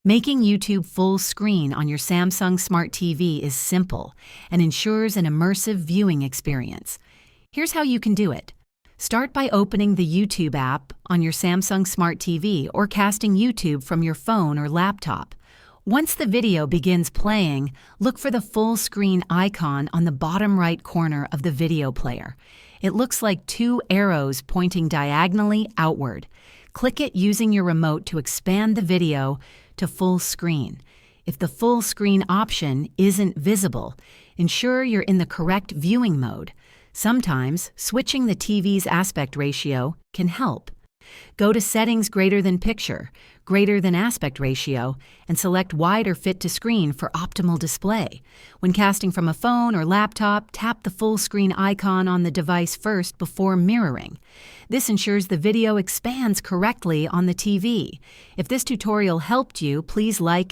Making YouTube full screen on your Samsung Smart TV is simple and ensures an immersive viewing experience. Here's how you can do it. Start by opening the YouTube app on your Samsung Smart TV or casting YouTube from your phone or laptop. Once the video begins playing, look for the full screen icon on the bottom right corner of the video player. It looks like two arrows pointing diagonally outward. Click it using your remote to expand the video to full screen. If the full screen option isn't visible, ensure you're in the correct viewing mode. Sometimes switching the TV's aspect ratio can help. Go to Settings greater than Picture, greater than Aspect Ratio, and select Wide or Fit to Screen for optimal display. When casting from a phone or laptop, tap the full screen icon on the device first before mirroring. This ensures the video expands correctly on the TV. If this tutorial helped you, please like